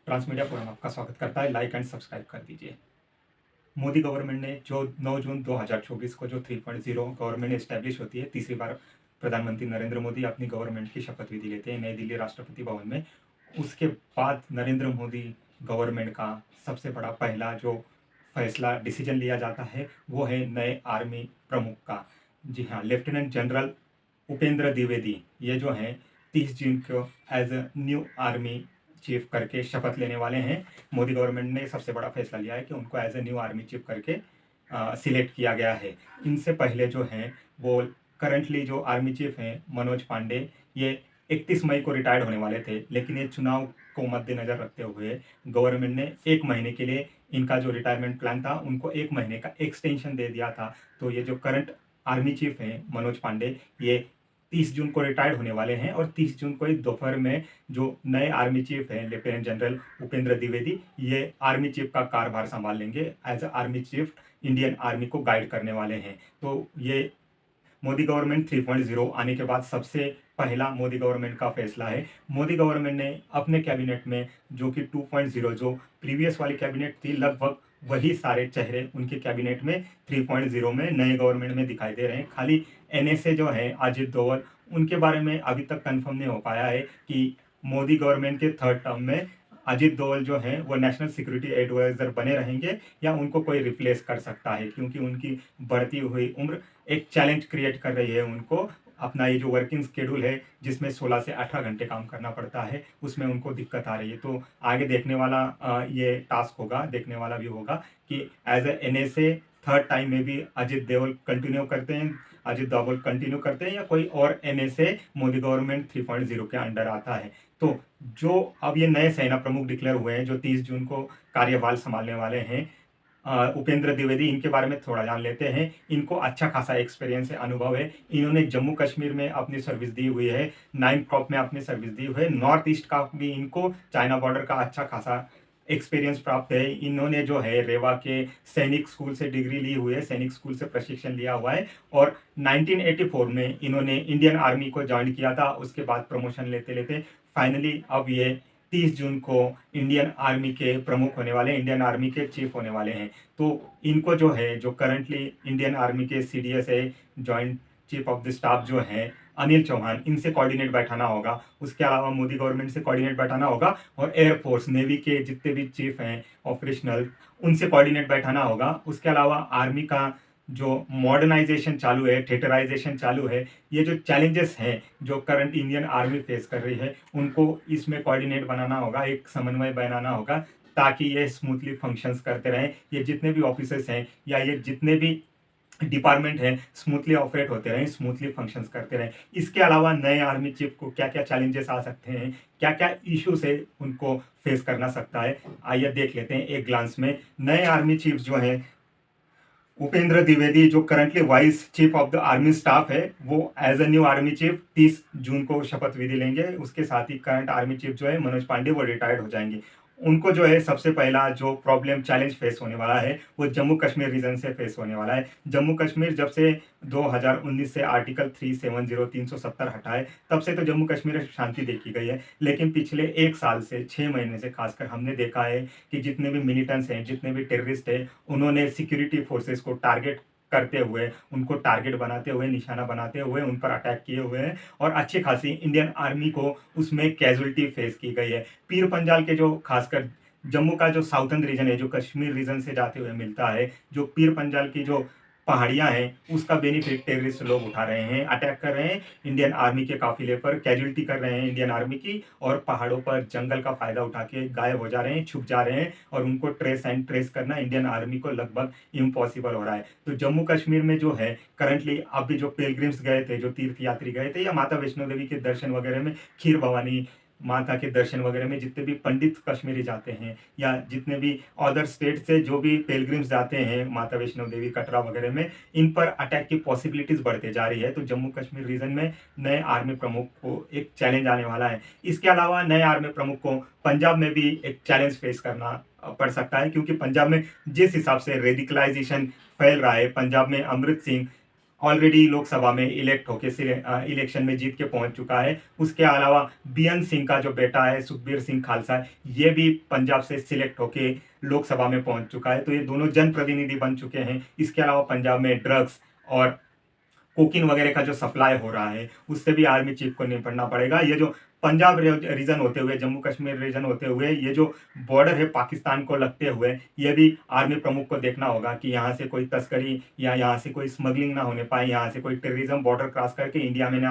Transmedia forum आपका स्वागत करता है। लाइक एंड सब्सक्राइब कर दीजिए। मोदी गवर्नमेंट ने जो 9 जून 2024 को जो 3.0 गवर्नमेंट एस्टैब्लिश होती है, तीसरी बार प्रधानमंत्री नरेंद्र मोदी अपनी गवर्नमेंट की शपथ विधि लेते हैं नई दिल्ली राष्ट्रपति भवन में। उसके बाद नरेंद्र मोदी गवर्नमेंट का सबसे बड़ा पहला जो फैसला डिसीजन लिया जाता है वो है नए आर्मी प्रमुख का। जी हाँ, लेफ्टिनेंट जनरल उपेंद्र द्विवेदी ये जो हैं 30 जून को as a new army chief करके शपथ लेने वाले हैं। मोदी गवर्नमेंट ने सबसे बड़ा फैसला लिया है कि उनको as a new army chief करके सिलेक्ट किया गया है। इनसे पहले जो हैं वो करंटली जो आर्मी चीफ हैं मनोज पांडे, ये 31 मई को रिटायर्ड होने वाले थे, लेकिन ये चुनाव को मद्देनजर रखते हुए गवर्नमेंट ने 1 महीने के लिए इनका जो रिटायरमेंट प्लान था उनको 1 महीने का एक्सटेंशन दे दिया था। तो ये जो करंट आर्मी चीफ हैं मनोज पांडे, ये 30 जून को रिटायर्ड होने वाले हैं और 30 जून को ही दोपहर में जो नए आर्मी चीफ हैं लेफ्टिनेंट जनरल उपेंद्र द्विवेदी, ये आर्मी चीफ का कार्यभार संभाल लेंगे। As a army chief Indian army को गाइड करने वाले हैं। तो ये मोदी गवर्नमेंट 3.0 आने के बाद सबसे पहला मोदी गवर्नमेंट का फैसला है। मोदी गवर्नमेंट ने अपने कैबिनेट में जो कि 2.0 जो प्रीवियस वाली कैबिनेट थी, लगभग वही सारे चेहरे उनके कैबिनेट में 3.0 में नए गवर्नमेंट में दिखाई दे रहे हैं। खाली एनएसए जो है अजित डोवल, उनके बारे में अभी तक कंफर्म नहीं हो पाया है कि मोदी गवर्नमेंट के थर्ड टर्म में अजित डोवल जो हैं वो नेशनल सिक्योरिटी एडवाइजर बने रहेंगे या उनको कोई रिप्लेस कर सकता है, क्योंकि उनकी बढ़ती हुई उम्र एक चैलेंज क्रिएट कर रही है उनको। अपना ये जो वर्किंग स्केड्यूल है जिसमें 16 से 18 घंटे काम करना पड़ता है, उसमें उनको दिक्कत आ रही है। तो आगे देखने वाला ये टास्क होगा, देखने वाला भी होगा कि as a NSA third time में भी अजित डोवल कंटिन्यू करते हैं, अजित डोवल कंटिन्यू करते हैं या कोई और एनएसए मोदी गवर्नमेंट 3.0 के अंडर आता है। तो जो अब ये नए सेना प्रमुख डिक्लेयर हुए हैं जो 30 जून को कार्यभार संभालने वाले हैं, उपेंद्र द्विवेदी, इनके बारे में थोड़ा जान लेते हैं। इनको अच्छा खासा एक्सपीरियंस है, अनुभव है। इन्होंने जम्मू कश्मीर में अपनी सर्विस दी हुई है, 9 क्रॉप में अपनी सर्विस दी हुई है, नॉर्थ ईस्ट का भी इनको चाइना बॉर्डर का अच्छा खासा एक्सपीरियंस प्राप्त है। इन्होंने जो है रेवा के सैनिक स्कूल से डिग्री ली हुई है, सैनिक स्कूल से प्रशिक्षण लिया हुआ है और 1984 में इन्होंने इंडियन आर्मी को ज्वाइन किया था। उसके बाद प्रमोशन लेते लेते फाइनली अब ये 30 जून को इंडियन आर्मी के प्रमुख होने वाले हैं, इंडियन आर्मी के चीफ होने वाले हैं। तो इनको जो है जो करंटली इंडियन आर्मी के सीडीएस है, joint chief of the staff जो हैं अनिल चौहान, इनसे कोऑर्डिनेट बैठाना होगा। उसके अलावा मोदी गवर्नमेंट से कोऑर्डिनेट बैठाना होगा और एयरफोर्स नेवी के जितने भी चीफ हैं ऑपरेशनल, उनसे कोऑर्डिनेट बैठाना होगा। उसके अलावा आर्मी का जो मॉडर्नाइजेशन चालू है, थिएटराइजेशन चालू है, ये जो चैलेंजेस हैं जो करंट इंडियन आर्मी फेस कर रही है, उनको इसमें कोऑर्डिनेट बनाना होगा, एक समन्वय बनाना होगा ताकि ये स्मूथली फंक्शंस करते रहें। ये जितने भी ऑफिसर्स हैं या ये जितने भी डिपार्टमेंट हैं स्मूथली ऑपरेट होते रहें, स्मूथली फंक्शंस करते रहें। इसके अलावा नए आर्मी चीफ को क्या क्या चैलेंजेस आ सकते हैं, क्या क्या इश्यूज है उनको फेस करना सकता है, आइए देख लेते हैं एक ग्लांस में। नए आर्मी चीफ जो हैं उपेंद्र द्विवेदी, जो currently vice chief of the army staff है, वो as a new army chief 30 जून को शपथ विधि लेंगे। उसके साथ ही करंट आर्मी चीफ जो है मनोज पांडे, वो रिटायर्ड हो जाएंगे। उनको जो है सबसे पहला जो प्रॉब्लम चैलेंज फेस होने वाला है वो जम्मू कश्मीर रीजन से फेस होने वाला है। जम्मू कश्मीर जब से 2019 से आर्टिकल 370 370 हटाए, तब से तो जम्मू कश्मीर में शांति देखी गई है, लेकिन पिछले 1 साल से 6 महीने से खासकर हमने देखा है कि जितने भी मिलिटेंट्स हैं, जितने भी टेररिस्ट हैं, उन्होंने सिक्योरिटी फोर्सेस को टारगेट करते हुए, उनको टारगेट बनाते हुए, निशाना बनाते हुए उन पर अटैक किए हुए हैं और अच्छी खासी इंडियन आर्मी को उसमें कैजुअलिटी फेस की गई है। पीर पंजाल के जो खासकर जम्मू का जो साउथर्न रीजन है, जो कश्मीर रीजन से जाते हुए मिलता है, जो पीर पंजाल की जो पहाड़ियां हैं, उसका बेनिफिट टेररिस्ट लोग उठा रहे हैं, अटैक कर रहे हैं इंडियन आर्मी के काफिले पर, कैजुअलिटी कर रहे हैं इंडियन आर्मी की, और पहाड़ों पर जंगल का फायदा उठा के गायब हो जा रहे हैं, छुप जा रहे हैं और उनको ट्रेस एंड ट्रेस करना इंडियन आर्मी को लगभग इम्पॉसिबल हो रहा है। तो जम्मू कश्मीर में जो है करंटली अभी जो पिलग्रिम्स गए थे, जो तीर्थ यात्री गए थे, या माता वैष्णो देवी के दर्शन वगैरह में, खीर भवानी माता के दर्शन वगैरह में जितने भी पंडित कश्मीरी जाते हैं या जितने भी अदर स्टेट से जो भी पिलग्रिम्स जाते हैं माता वैष्णो देवी, कटरा वगैरह में, इन पर अटैक की पॉसिबिलिटीज बढ़ते जा रही है। तो जम्मू कश्मीर रीजन में नए आर्मी प्रमुख को एक चैलेंज आने वाला है। इसके अलावा नए आर्मी प्रमुख को पंजाब में भी एक चैलेंज फेस करना पड़ सकता है, क्योंकि पंजाब में जिस हिसाब से रेडिकलाइजेशन फैल रहा है, पंजाब में अमृत सिंह ऑलरेडी लोकसभा में इलेक्ट होके इलेक्शन में जीत के पहुंच चुका है। उसके अलावा बीएन सिंह का जो बेटा है सुखबीर सिंह खालसा, ये भी पंजाब से सिलेक्ट होके लोकसभा में पहुंच चुका है। तो ये दोनों जनप्रतिनिधि बन चुके हैं। इसके अलावा पंजाब में ड्रग्स और कोकीन वगैरह का जो सप्लाई हो रहा है उससे भी आर्मी चीफ को निपटना पड़ेगा। ये जो पंजाब रीजन होते हुए, जम्मू कश्मीर रीजन होते हुए, ये जो बॉर्डर है पाकिस्तान को लगते हुए, ये भी आर्मी प्रमुख को देखना होगा कि यहाँ से कोई तस्करी या यहाँ से कोई स्मगलिंग ना होने पाए, यहाँ से कोई टेररिज्म बॉर्डर क्रॉस करके इंडिया में ना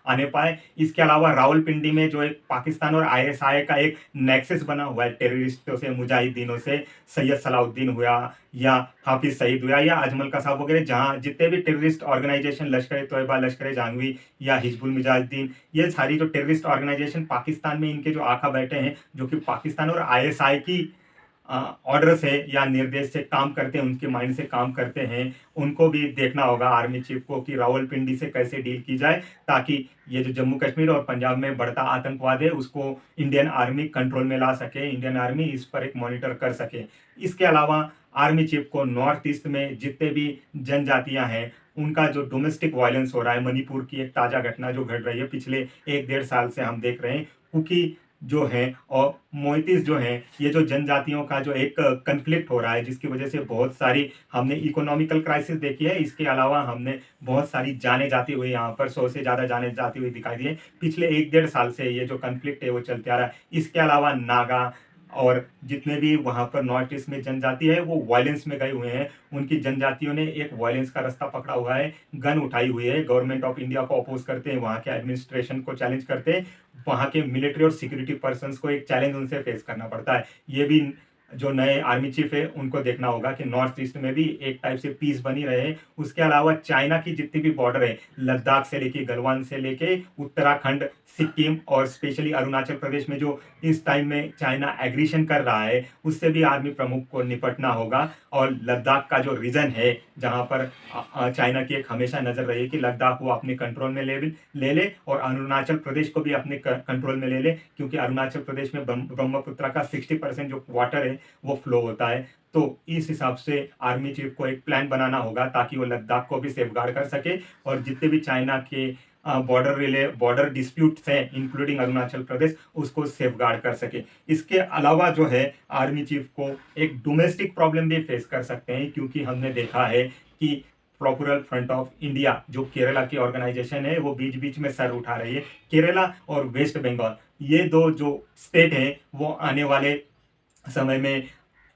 आने पाए। इसके अलावा रावलपिंडी में जो एक पाकिस्तान और आईएसआई का एक नेक्सस बना हुआ है टेररिस्टों से, मुजाहिदीनों से, सैयद सलाउद्दीन हुआ या हाफिज सईद हुआ या अजमल कसाब वगैरह, जहाँ जितने भी टेररिस्ट ऑर्गेनाइजेशन, लश्कर तोयबा, लश्कर जहांगीर या हिजबुल मुजाहिदीन, ये सारी जो टेररिस्ट ऑर्गेनाइजेशन पाकिस्तान में इनके जो आका बैठे हैं, जो कि पाकिस्तान और आईएसआई की ऑर्डर से या निर्देश से काम करते हैं, उनके माइंड से काम करते हैं, उनको भी देखना होगा आर्मी चीफ को कि रावलपिंडी से कैसे डील की जाए, ताकि ये जो जम्मू कश्मीर और पंजाब में बढ़ता आतंकवाद है उसको इंडियन आर्मी कंट्रोल में ला सके, इंडियन आर्मी इस पर एक मॉनिटर कर सके। इसके अलावा आर्मी चीफ को नॉर्थ ईस्ट में जितने भी जनजातियां हैं उनका जो डोमेस्टिक वायलेंस हो रहा है, मणिपुर की एक ताज़ा घटना जो घट रही है पिछले 1-1.5 साल से हम देख रहे हैं, कुकी जो है और मोइतीस जो हैं, ये जो जनजातियों का जो एक कन्फ्लिक्ट हो रहा है जिसकी वजह से बहुत सारी हमने इकोनॉमिकल क्राइसिस देखी है। इसके अलावा हमने बहुत सारी जाने जाती हुई, यहाँ पर 100 से ज़्यादा जाने जाती हुई दिखाई दी है। पिछले 1-1.5 साल से ये जो कन्फ्लिक्ट है वो चलते आ रहा है। इसके अलावा नागा और जितने भी वहाँ पर नॉर्थ ईस्ट में जनजाति है वो वायलेंस में गए हुए हैं। उनकी जनजातियों ने एक वायलेंस का रास्ता पकड़ा हुआ है, गन उठाई हुई है, गवर्नमेंट ऑफ इंडिया को अपोज करते हैं, वहाँ के एडमिनिस्ट्रेशन को चैलेंज करते हैं, वहाँ के मिलिट्री और सिक्योरिटी पर्सनस को एक चैलेंज उनसे फेस करना पड़ता है। ये भी जो नए आर्मी चीफ है उनको देखना होगा कि नॉर्थ ईस्ट में भी एक टाइप से पीस बनी रहे। उसके अलावा चाइना की जितनी भी बॉर्डर है, लद्दाख से लेके गलवान से लेके उत्तराखंड, सिक्किम और स्पेशली अरुणाचल प्रदेश में जो इस टाइम में चाइना एग्रेशन कर रहा है, उससे भी आर्मी प्रमुख को निपटना होगा। और लद्दाख का जो रीजन है जहां पर चाइना की एक हमेशा नजर रही है कि लद्दाख वो अपने कंट्रोल में ले ले और अरुणाचल प्रदेश को भी अपने कंट्रोल में ले ले, क्योंकि अरुणाचल प्रदेश में ब्रह्मपुत्र का 60% जो वाटर है वो फ्लो होता है। तो इस हिसाब से आर्मी चीफ को एक प्लान बनाना होगा ताकि वो लद्दाख को भी सेफगार्ड कर सके और जितने भी चाइना के बॉर्डर डिस्प्यूट्स हैं इंक्लूडिंग अरुणाचल प्रदेश, उसको सेफगार्ड कर सके। इसके अलावा जो है आर्मी चीफ को एक डोमेस्टिक प्रॉब्लम भी फेस कर सकते हैं, क्योंकि हमने देखा है कि पॉपुलर फ्रंट ऑफ इंडिया जो केरला की ऑर्गेनाइजेशन है वो बीच बीच में सर उठा रही है। केरला और वेस्ट बंगाल, ये दो जो स्टेट हैं वो आने वाले समय में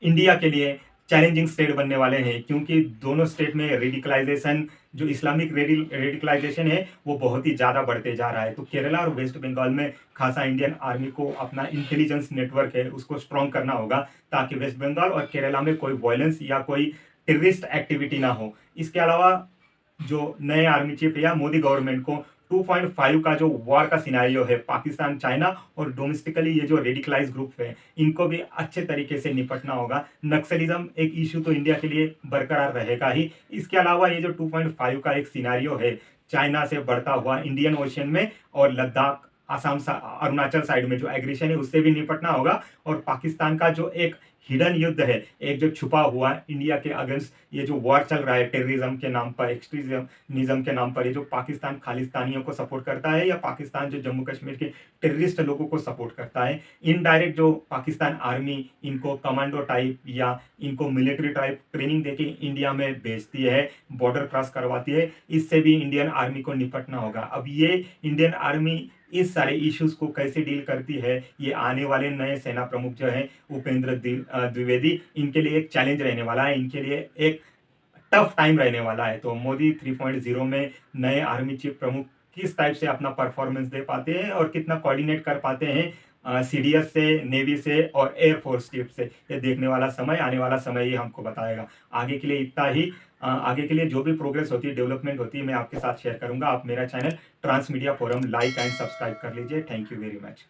इंडिया के लिए चैलेंजिंग स्टेट बनने वाले हैं, क्योंकि दोनों स्टेट में रेडिकलाइजेशन, जो इस्लामिक रेडिकलाइजेशन है वो बहुत ही ज़्यादा बढ़ते जा रहा है। तो केरला और वेस्ट बंगाल में खासा इंडियन आर्मी को अपना इंटेलिजेंस नेटवर्क है उसको स्ट्रॉन्ग करना होगा, ताकि वेस्ट बंगाल और केरला में कोई वायलेंस या कोई टेररिस्ट एक्टिविटी ना हो। इसके अलावा जो नए आर्मी चीफ या मोदी गवर्नमेंट को 2.5 का जो वॉर का सिनेरियो है पाकिस्तान, चाइना और डोमेस्टिकली ये जो रेडिकलाइज ग्रुप है इनको भी अच्छे तरीके से निपटना होगा। नक्सलिज्म एक इशू तो इंडिया के लिए बरकरार रहेगा ही। इसके अलावा ये जो 2.5 का एक सिनेरियो है चाइना से बढ़ता हुआ इंडियन ओशियन में और लद्दाख, आसाम, अरुणाचल साइड में जो एग्रेशन है उससे भी निपटना होगा। और पाकिस्तान का जो एक हिडन युद्ध है, एक जो छुपा हुआ इंडिया के अगेंस्ट ये जो वॉर चल रहा है टेररिज्म के नाम पर, एक्सट्रीमिज्म के नाम पर, ये जो पाकिस्तान खालिस्तानियों को सपोर्ट करता है या पाकिस्तान जो जम्मू कश्मीर के टेररिस्ट लोगों को सपोर्ट करता है, इनडायरेक्ट जो पाकिस्तान आर्मी इनको कमांडो टाइप या इनको मिलिट्री टाइप ट्रेनिंग देके इंडिया में भेजती है, बॉर्डर क्रॉस करवाती है, इससे भी इंडियन आर्मी को निपटना होगा। अब ये इंडियन आर्मी इस सारे इश्यूज को कैसे डील करती है, ये आने वाले नए सेना प्रमुख जो हैं उपेंद्र द्विवेदी, इनके लिए एक चैलेंज रहने वाला है, इनके लिए एक टफ टाइम रहने वाला है। तो मोदी 3.0 में नए आर्मी चीफ प्रमुख किस टाइप से अपना परफॉर्मेंस दे पाते हैं और कितना कोऑर्डिनेट कर पाते हैं सीडीएस से, नेवी से और एयरफोर्स चीफ से, ये देखने वाला समय, आने वाला समय ही हमको बताएगा। आगे के लिए इतना ही। आगे के लिए जो भी प्रोग्रेस होती है, डेवलपमेंट होती है, मैं आपके साथ शेयर करूंगा। आप मेरा channel Trans Media Forum like and subscribe कर लीजिए। Thank you very much.